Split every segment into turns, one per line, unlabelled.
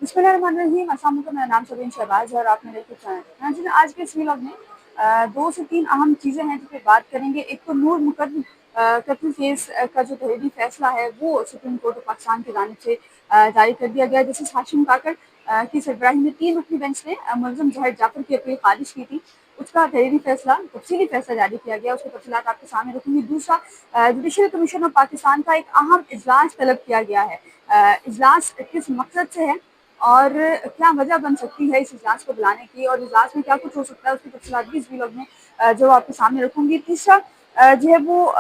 बिस्मिल्लाहिर्रहमानिर्रहीम। अस्सलाम वालेकुम। मेरा नाम सबीन शहबाज है और आप मेरे यूट्यूब चैनल पर हैं। आज के इस व्लॉग में दो से तीन अहम चीज़ें हैं जिस पर बात करेंगे। एक तो नूर मुकद्दम कत्ल केस का जो तहरीरी फैसला है वो सुप्रीम कोर्ट ऑफ पाकिस्तान की जानिब से जारी कर दिया गया। जस्टिस हाशिम काकर की सरबराही में 3 रुकनी बेंच ने मुलज़म ज़ाहिर जाफर की अपील खारिज की थी। उसका तहरीरी फैसला तफसीली फैसला जारी किया गया। उसकी तफसीलात आपके सामने रखूंगी। दूसरा, जुडिशल कमीशन ऑफ पाकिस्तान का एक अहम इजलास तलब किया गया है। इजलास किस मकसद से है और क्या वजह बन सकती है इस इजलास को बुलाने की, और इजलास में क्या कुछ हो सकता है, उसकी तफसीलात भी इस व्लॉग में जो आपके सामने रखूंगी। तीसरा, जो है वो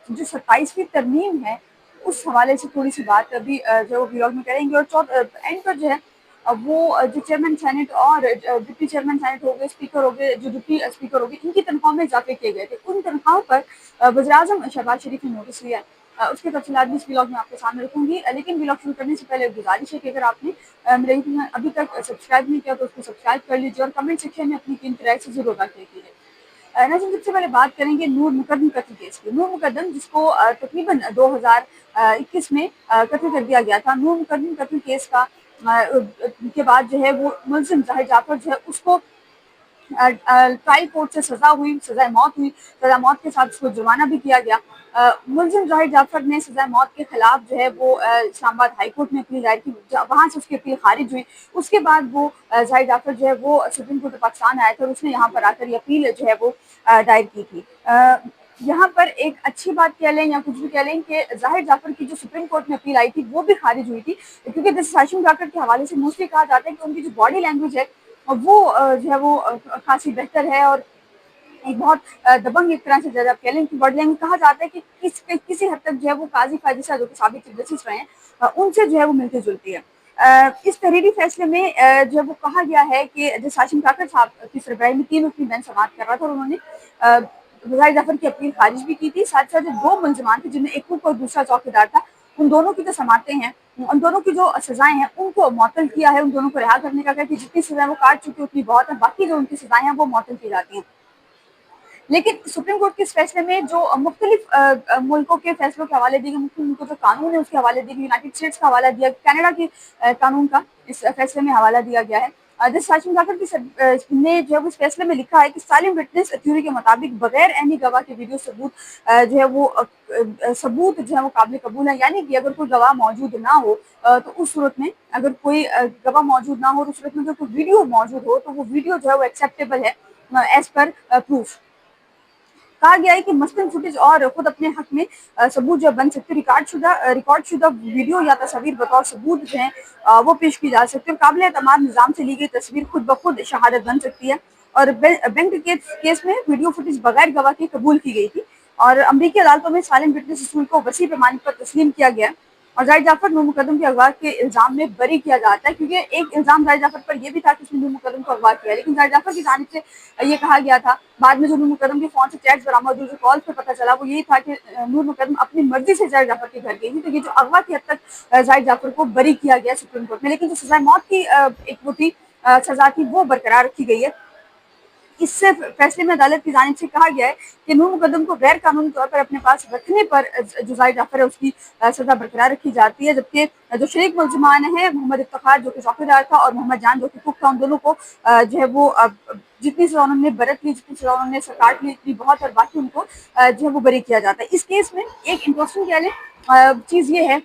जो 27वीं तरमीम है उस हवाले से थोड़ी सी बात अभी जो व्लॉग में करेंगे। और एंड पर जो है वो जो चेयरमैन सेनेट और डिप्टी चेयरमैन सेनेट हो गए, स्पीकर हो गए, जो डिप्टी स्पीकर हो गए, इनकी तनख्वाह में इजाफे किए गए थे। उन तनख्वाहों पर वज़ीर-ए-आज़म शहबाज शरीफ ने नोटिस लिया है। उसकी तफसीलात भी इस व्लॉग में आपके सामने रखूंगी। लेकिन व्लॉग शुरू करने से पहले एक गुजारिश है कि अगर आपने मेरे यूट्यूब चैनल अभी तक सब्सक्राइब नहीं किया तो उसको सब्सक्राइब कर लीजिए और कमेंट सेक्शन में अपनी कीमती राय से जरूर आगाह कीजिए। नाज़रीन, सबसे पहले बात करेंगे नूर मुकद्दम कत्ल केस की। नूर मुकद्दम जिसको तकरीबन 2021 में कत्ल कर दिया गया था। नूर मुकद्दम कत्ल केस का के बाद जो है वो मुलज़िम ज़ाहिर जाफर जो है उसको ट्रायल कोर्ट से सजा हुई, सजाए मौत हुई। सजा मौत के साथ उसको जुर्माना भी किया गया। मुलज़िम ज़ाहिर जाफर ने सजाए मौत के खिलाफ जो है वो इस्लामाबाद हाई कोर्ट में अपील दायर की, वहाँ से उसकी अपील खारिज हुई। उसके बाद वो ज़ाहिर जाफर जो है वो सुप्रीम कोर्ट ऑफ पाकिस्तान आया था और उसने यहाँ पर आकर ये अपील जो है वो दायर की थी। यहाँ पर एक अच्छी बात कह लें या कुछ भी कह लें कि ज़ाहिर जाफर की जो सुप्रीम कोर्ट में अपील आई थी वो भी खारिज हुई थी, क्योंकि जस्टिस हाशिम काकर के हवाले से मोस्टली कहा जाता है कि उनकी जो बॉडी लैंग्वेज है वो जो है वो खासी बेहतर है और एक बहुत दबंग एक तरह से जज आप कह लें कि बॉडी लैंग्वेज कहा जाता है कि किसी हद तक जो है वो काजी फाजिशा जो कि साबिक चीफ जस्टिस रहे हैं उनसे जो है वो मिलती जुलती है। इस तहरीरी फैसले में जो है वो कहा गया है कि जस्टिस हाशिम काकर साहब की सरबराही में 3 रुकनी बेंच समाअत कर रहा था और उन्होंने ज़ाहिर जाफर की अपील खारिज भी की थी। साथ साथ जो 2 मुलजमान थे जिनमें एक कुक और दूसरा चौकीदार था, उन दोनों की जो समातें हैं, उन दोनों की जो सजाएं हैं उनको मुअत्तल किया है। उन दोनों को रिहा करने का कहा कि जितनी सजाएं वो काट चुके उतनी बहुत है, बाकी जो उनकी सजाएं हैं वो मुअत्तल की जाती हैं। लेकिन सुप्रीम कोर्ट के इस फैसले में जो मुख्तलिफ मुल्कों के फैसलों के हवाले दिए गए, मुख्तलिफ मुल्कों जो कानून है उसके हवाले दिए गए, यूनाइटेड स्टेट्स का हवाला दिया, कनाडा के कानून का इस फैसले में हवाला दिया गया है। जस्टिस हाशिम जाफर ने जो है इस फैसले में लिखा है कि सालिम विटनेस थ्योरी के मुताबिक बगैर अहमी गवाह के वीडियो सबूत जो है वो सबूत जो है वो काबिल कबूल है। यानी कि अगर कोई गवाह मौजूद ना हो तो उस सूरत में अगर कोई गवाह मौजूद ना हो तो उस सूरत में अगर कोई वीडियो मौजूद हो तो वो वीडियो जो है वो एक्सेप्टेबल है एज पर प्रूफ। कहा गया है कि मसलन फुटेज और खुद अपने हक में सबूत जो बन सकते, रिकॉर्ड शुदा वीडियो या तस्वीर बतौर सबूत जो है वो पेश की जा सकती है। काबिल एतमाद निज़ाम से ली गई तस्वीर खुद ब खुद शहादत बन सकती है। और बैंक केस में वीडियो फुटेज बगैर गवाह के कबूल की गई थी और अमरीकी अदालतों में सालिम विटनेस असूल को वसी पैमाने पर तस्लीम किया गया। और ज़ाहिर जाफर नूर मुकद्दम के अगवा के इल्ज़ाम में बरी किया जाता है, क्योंकि एक इल्ज़ाम ज़ाहिर जाफर पर यह भी था कि उसने नूर मुकद्दम को अगवा किया, लेकिन ज़ाहिर जाफर की जानिब से ये कहा गया था। बाद में जो नूर मुकद्दम के फ़ोन से चैट्स बरामद हुए, जो कॉल पे पता चला, वो यही था कि नूर मुकद्दम अपनी मर्जी से ज़ाहिर जाफर के घर गई थी। तो ये जो अगवा की हद तक ज़ाहिर जाफर को बरी किया गया सुप्रीम कोर्ट में, लेकिन जो सज़ाए मौत की एक वो थी सज़ा थी वो बरकरार रखी गई है। इससे फैसले में अदालत की जानिब से कहा गया है कि नूर मुकद्दम को गैर कानूनी तौर पर अपने पास रखने पर जो ज़ाहिर जाफर है उसकी सजा बरकरार रखी जाती है। जबकि जो शरीक मुलजमान है मोहम्मद इफ्तिखार जो कि चौकीदार था और मोहम्मद जान जो कि कुक था, उन दोनों को जो है वो जितनी सजा उन्होंने बरत ली, जितनी सजा उन्होंने काट ली इतनी बहुत, और बाकी उनको जो है वो बरी किया जाता है। इस केस में एक इंटरेस्टिंग कह लें चीज़ ये है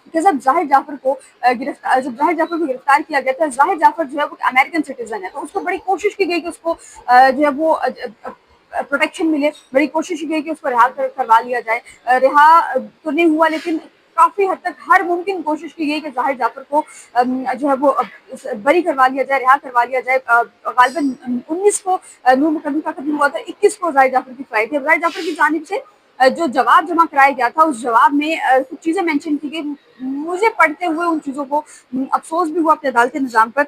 कि जब ज़ाहिर जाफर को गिरफ्तार किया गया था, ज़ाहिर जाफर जो है वो अमेरिकन सिटीजन है, तो उसको बड़ी कोशिश की गई कि उसको जो है वो प्रोटेक्शन मिले, बड़ी कोशिश की गई कि उसको रिहा करवा लिया जाए। रिहा तो नहीं हुआ, लेकिन काफ़ी हद तक हर मुमकिन कोशिश की गई कि ज़ाहिर जाफर को जो है वो बरी करवा लिया जाए, रिहा करवा लिया जाए। गालिबन 19 को नूर मुकद्दम का कत्ल हुआ था, 21 को ज़ाहिर जाफर की फ्लाइट है। ज़ाहिर जाफर की जानिब से जो जवाब जमा कराया गया था उस जवाब में कुछ चीज़ें मेंशन की गई। मुझे पढ़ते हुए उन चीज़ों को अफसोस भी हुआ अपने अदालती निज़ाम पर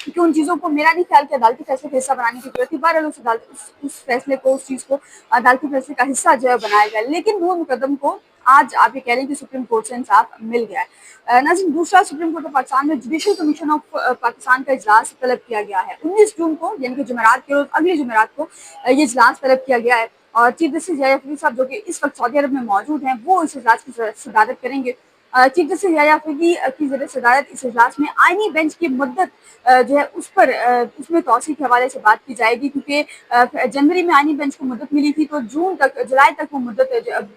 कि उन चीज़ों को मेरा नहीं ख्याल कि अदालती फैसले का हिस्सा बनाने की जरूरत थी। बहरहाल उस फैसले को, उस चीज़ को अदालती फैसले का हिस्सा जो है बनाया गया, लेकिन नूर मुकद्दम को आज आप ये कह रहे हैं कि सुप्रीम कोर्ट से इंसाफ मिल गया है। नाज़रीन, दूसरा, सुप्रीम कोर्ट ऑफ पाकिस्तान में जुडिशल कमीशन ऑफ पाकिस्तान का इजलास तलब किया गया है 19 जून को, यानी कि जुमेरात के रोज, अगली जुमेरात को ये इजलास तलब किया गया है। और चीफ जस्टिस जया फरीद साहब जो कि इस वक्त सऊदी अरब में मौजूद हैं वो इस इजलास की सदारत करेंगे। चीफ जस्टिस याह्या फकीह की ज़ेर सदारत इस इजलास में आईनी बेंच की मुद्दत जो है उस पर उसमें तौसीक़ के हवाले से बात की जाएगी, क्योंकि जनवरी में आईनी बेंच को मुद्दत मिली थी, तो जुलाई तक वो मुद्दत,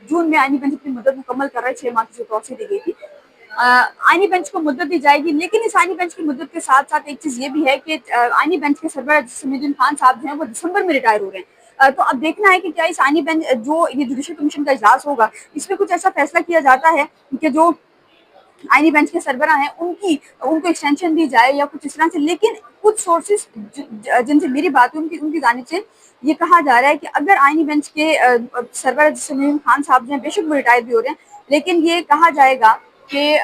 जून में आईनी बेंच अपनी मुद्दत मुकम्मल कर रहे, 6 माह की तौसीक़ दी गई थी। आईनी बेंच को मुद्दत दी जाएगी, लेकिन इस आईनी बेंच की मुद्दत के साथ साथ एक चीज़ ये भी है कि आईनी बेंच के सरबराह समीउद्दीन खान साहब जो हैं वो दिसंबर में रिटायर हो रहे हैं। तो अब देखना है कि क्या इस आईनी बेंच, जो ये जुडिशल कमीशन का इजलास होगा, इसमें कुछ ऐसा फैसला किया जाता है कि जो आईनी बेंच के सरबराह हैं उनको एक्सटेंशन दी जाए या कुछ इस तरह से। लेकिन कुछ सोर्सेज जिनसे मेरी बात हुई, उनकी जानिब से ये कहा जा रहा है कि अगर आईनी बेंच के सरबराह समीउद्दीन खान साहब जो हैं, बेशक वो रिटायर भी हो रहे हैं, लेकिन ये कहा जाएगा कि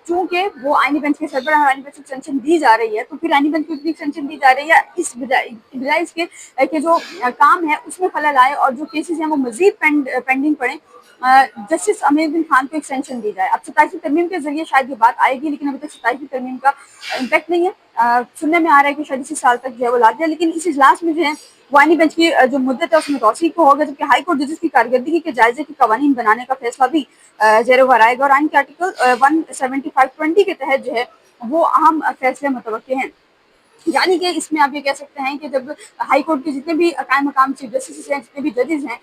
चूंकि वो आईनी बेंच के सरबराह, आईनी बेंच को एक्सटेंशन दी जा रही है, तो फिर आईनी बेंच को इतनी एक्सटेंशन दी जा रही है इस बजाय इसके कि जो काम है उसमें खलल आए और जो केसेस हैं वो मजीद पेंडिंग पड़े, जस्टिस अमीरुद्दीन खान को एक्सटेंशन दी जाए। अब 27वीं तरमीम के जरिए शायद ये बात आएगी, लेकिन अभी तक 27वीं तरमीम का इम्पैक्ट नहीं है। सुनने में आ रहा है कि शायद इसी साल तक जो है वो ला दिया, लेकिन इस इजलास में जो है वानी बेंच की जो मुद्दत है उसमें तौसीक़ को होगा, जबकि हाई कोर्ट जजेस की कारकर्दगी के जायजे की कवानीन बनाने का फैसला भी ज़ेर गौर आएगा और आइन के आर्टिकल 175(20) के तहत जो है वो अहम फैसले मुतवक्के हैं। यानी कि इसमें आप ये कह सकते हैं कि जब हाई कोर्ट के जितने भी कायम मकाम चीफ जस्टिस हैं, जितने भी जजेस हैं,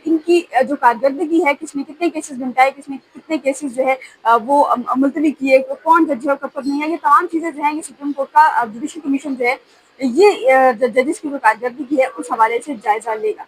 इनकी जो कारकर्दगी है, किसने कितने केसेस निपटाए, किसने कितने केसेस जो है वो मुलतवी किए, कौन जज है, कब नहीं है, ये तमाम चीज़ें जो हैं ये सुप्रीम कोर्ट का जुडिशल कमीशन जो है ये जजेस की जो कारकर्दगी है उस हवाले से जायजा लेगा।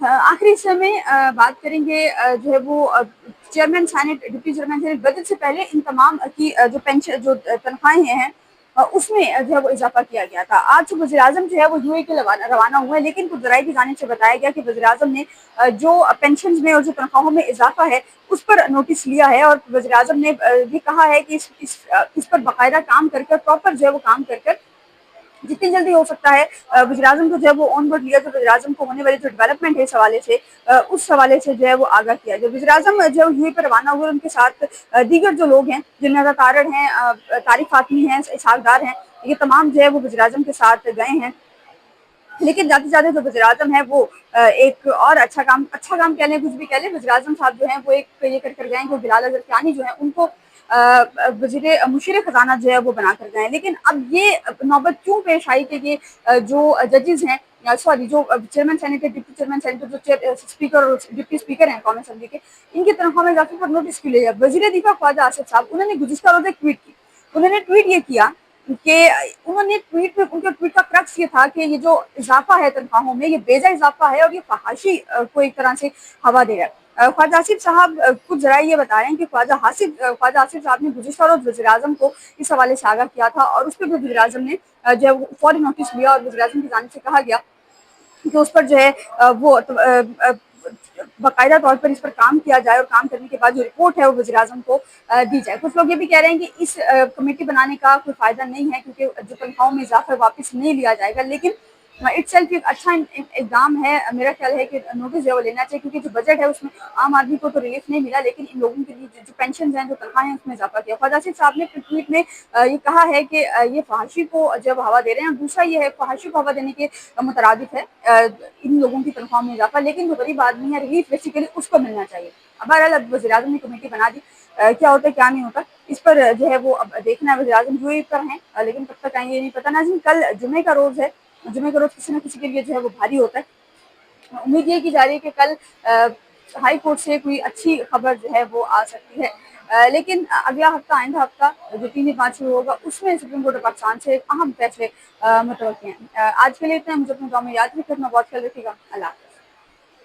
आखिरी हिस्से में बात करेंगे जो है वो chairman senate, deputy chairman senate budget से पहले इन तमाम की जो पेंशन, जो तनख्वाहें हैं, उसमें जो है वो इजाफा किया गया था। आज वज़ीर आज़म जो है वो यूएई के रवाना हुए, लेकिन कुछ ज़राए की जानिब से बताया गया कि वज़ीर आज़म ने जो पेंशन में और जो तनख्वाहों में इजाफा है उस पर नोटिस लिया है, और वज़ीर आज़म ने ये कहा है कि इस पर बाकायदा काम कर कर, प्रॉपर जो है वो काम कर कर जितनी जल्दी हो सकता है वज़ीर आज़म को जो है वो ऑन बोर्ड लिया, तो वज़ीर आज़म को होने वाली जो डेवलपमेंट है इस हवाले से, उस हवाले से जो है वो आगाह किया। जब वज़ीर आज़म जो यूएई पर रवाना हुए, उनके साथ दीगर जो लोग हैं, जिनमें अदा तारड़ हैं, तारिक फातमी हैं, इसहाक डार हैं, ये तमाम जो है वो वज़ीर आज़म के साथ गए हैं। लेकिन जाते जाते जो वज़ीर आज़म है वो एक और अच्छा काम कह लें, कुछ भी कह लें, वज़ीर आज़म साहब जो हैं वो एक ये कर गए कि बिलाल अज़हर कियानी जो है उनको वज़ीर मुशीर ख़जाना जो है वो बना कर गए। लेकिन अब ये नौबत क्यों पेश आई कि ये जो जजेस हैं, सॉरी, जो chairman senator, deputy chairman senator, जो स्पीकर और डिप्टी स्पीकर हैं कौमी असेंबली के, इनकी तनख्वाह में इजाफे पर नोटिस क्यों लिया? वज़ीर दिफा ख्वाजा आसिफ साहब, उन्होंने गुज़िश्ता रोज़ एक ट्वीट की। उन्होंने ट्वीट ये किया कि उन्होंने ट्वीट में, उनके ट्वीट का क्रक्स ये था कि ये जो इजाफा है तनख्वाहों में, ये बेजा इजाफा है और ये फहाशी को एक तरह से हवा दे रहा है। ख्वाजा आसिफ साहब कुछ जरा ये बता रहे हैं कि ख्वाजा आसिफ साहब ने गुज़िश्ता रोज़ वज़ीर आज़म को इस हवाले से आगाह किया था, और उस पर भी वज़ीर आज़म ने जो है वो फौरी नोटिस लिया, और वज़ीर आज़म की जानिब से कहा गया कि उस पर जो है वो बाकायदा तौर पर इस पर काम किया जाए, और काम करने के बाद जो रिपोर्ट है वो वज़ीर आज़म को दी जाए। कुछ लोग ये भी कह रहे हैं कि इस कमेटी बनाने का कोई फ़ायदा नहीं है, क्योंकि जो तनख्वाहों में इजाफा वापस नहीं लिया जाएगा, लेकिन इटसेल्फ एक अच्छा इक़दाम है। मेरा ख्याल है कि नोटिस जो है वो लेना चाहिए, क्योंकि जो बजट है उसमें आम आदमी को तो रिलीफ नहीं मिला, लेकिन इन लोगों के लिए जो पेंशन हैं, जो तनख्वाहें हैं, उसमें इजाफा किया। ख्वाजा आसिफ साहब ने अपने ट्वीट में ये कहा है कि ये फहाशी को जब हवा दे रहे हैं, और दूसरा ये है फहाशी को हवा देने के मुतरादिफ है इन लोगों की तनख्वाह में इजाफा, लेकिन जो गरीब आदमी है, रिलीफ बेसिकली उसको मिलना चाहिए। बहरहाल अब वज़ीर आज़म ने कमेटी बना दी, क्या होता है क्या नहीं होता इस पर जो है वो अब देखना है। वज़ीर आज़म यूएई पर हैं, लेकिन कब तक आएंगे ये नहीं पता। नाज़रीन, कल जुमे का रोज़ है, जुमे का रोज़ किसी न किसी के लिए जो है वो भारी होता है। उम्मीद ये की जा रही है कि कल हाई कोर्ट से कोई अच्छी खबर जो है वो आ सकती है, लेकिन अगला हफ्ता, आइंदा हफ्ता जो 3-5 शुरू होगा, उसमें सुप्रीम कोर्ट ऑफ पाकिस्तान से अहम फैसले मुतवक्किल हैं। आज के लिए इतना, मुझे अपने गाँव में याद रखिए, अपना बहुत ख्याल रखिएगा। अल्लाह हाफ़िज़।